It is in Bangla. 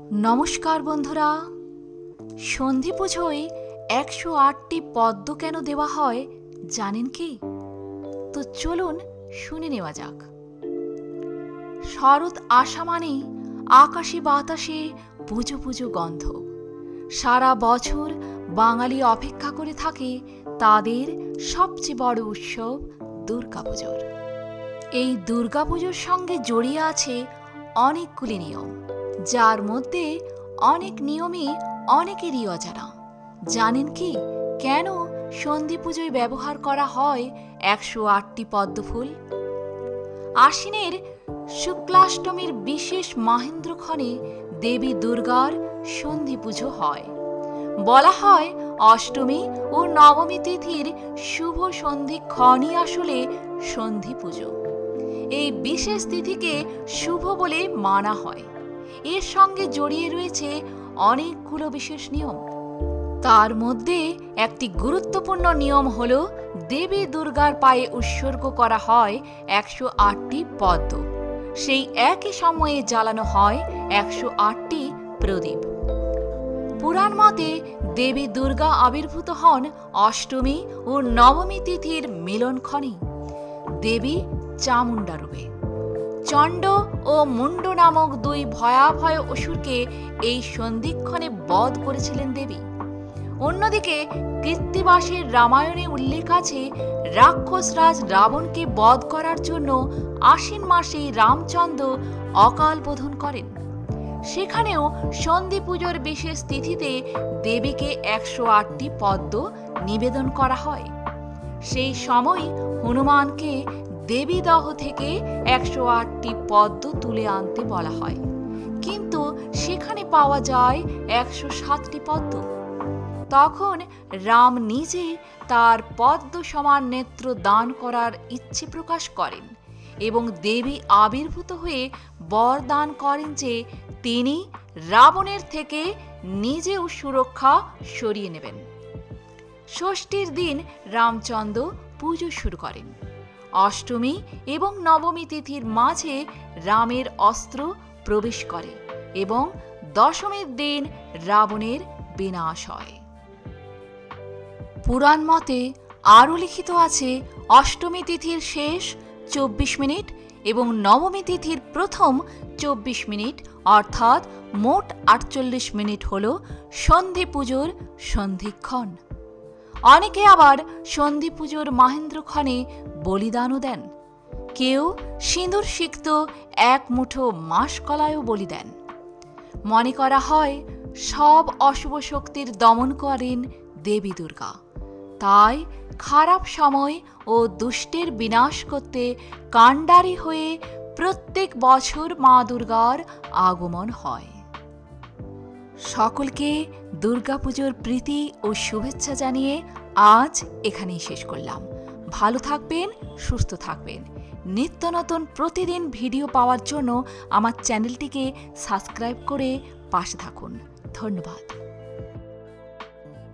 नमस्कार बंधुरा सन्धि पुजोय 108टी पद्म केन देवा हय जानेन कि? तो चलुन शुने नेওয়া যাক। शरद आशा मानेই आकाशे बातासे पुजो पुजो गन्ध। सारा बछर बांगाली अपेक्षा करे थाके तादेर सबचेये बड़ उत्सव दुर्गापुजोर। এই দুর্গাপুজোর সঙ্গে জড়িয়ে আছে অনেকগুলি নিয়ম, যার মধ্যে অনেক নিয়মই অনেকেরই অজানা। জানেন কি কেন সন্ধি পুজোয় ব্যবহার করা হয় 108টি পদ্মফুল? আশ্বিনের শুক্লাষ্টমীর বিশেষ মাহেন্দ্রক্ষণে দেবী দুর্গার সন্ধি পুজো হয়। বলা হয় অষ্টমী ও নবমী তিথির শুভ সন্ধিক্ষণই আসলে সন্ধি পুজো। এই বিশেষ তিথিকে শুভ বলে মানা হয়। এর সঙ্গে জড়িয়ে রয়েছে অনেকগুলো বিশেষ নিয়ম। তার মধ্যে একটি গুরুত্বপূর্ণ নিয়ম হল দেবী দুর্গার পায়ে উৎসর্গ করা হয় 108টি পদ্ম। সেই একই সময়ে জ্বালানো হয় 108টি প্রদীপ। পুরাণ মতে দেবী দুর্গা আবির্ভূত হন অষ্টমী ও নবমী তিথির মিলনক্ষণে দেবী চামুণ্ডা রূপে। চণ্ড ও মুণ্ড নামক দুই ভয়াবহ অসুরকে এই সন্ধিক্ষণে বধ করেছিলেন দেবী। অন্যদিকে কৃত্তিবাসের রামায়ণে উল্লেখ আছে রাক্ষসরাজ রাবণকে বধ করার জন্য আশ্বিন মাসে রামচন্দ্র অকাল বোধন করেন। সেখানেও সন্ধি পুজোর বিশেষ তিথিতে দেবীকে 108টি পদ্ম নিবেদন করা হয়। সেই সময় হনুমানকে দেবীদহ থেকে 108টি পদ্ম তুলে আনতে বলা হয়, কিন্তু সেখানে পাওয়া যায় 107টি পদ্ম। তখন রাম নিজে তার পদ্ম সমান নেত্র দান করার ইচ্ছে প্রকাশ করেন এবং দেবী আবির্ভূত হয়ে বর দান করেন যে তিনি রাবণের থেকে নিজেও সুরক্ষা সরিয়ে নেবেন। ষষ্ঠীর দিন রামচন্দ্র পুজো শুরু করেন। অষ্টমী এবং নবমী তিথির মাঝে রামের অস্ত্র প্রবেশ করে এবং দশমীর দিন রাবণের বিনাশ হয়। পুরাণ মতে আরও লিখিত আছে অষ্টমী তিথির শেষ 24 মিনিট এবং নবমী তিথির প্রথম 24 মিনিট অর্থাৎ মোট 48 মিনিট হল সন্ধি পুজোর সন্ধিক্ষণ। অনেকে আবার সন্ধি পুজোর মাহেন্দ্রক্ষণে বলিদানও দেন। কেউ সিঁদুর সিক্ত এক মুঠো মাসকলাইও বলি দেন। মনে করা হয় সব অশুভ শক্তির দমন করেন দেবী দুর্গা। তাই খারাপ সময় ও দুষ্টের বিনাশ করতে কাণ্ডারী হয়ে প্রত্যেক বছর মা দুর্গার আগমন হয়। সকলকে দুর্গাপুজোর প্রীতি ও শুভেচ্ছা জানিয়ে আজ এখানেই শেষ করলাম। ভালো থাকবেন, সুস্থ থাকবেন। নিত্য নতুন প্রতিদিন ভিডিও পাওয়ার জন্য আমার চ্যানেলটিকে সাবস্ক্রাইব করে পাশে থাকুন। ধন্যবাদ।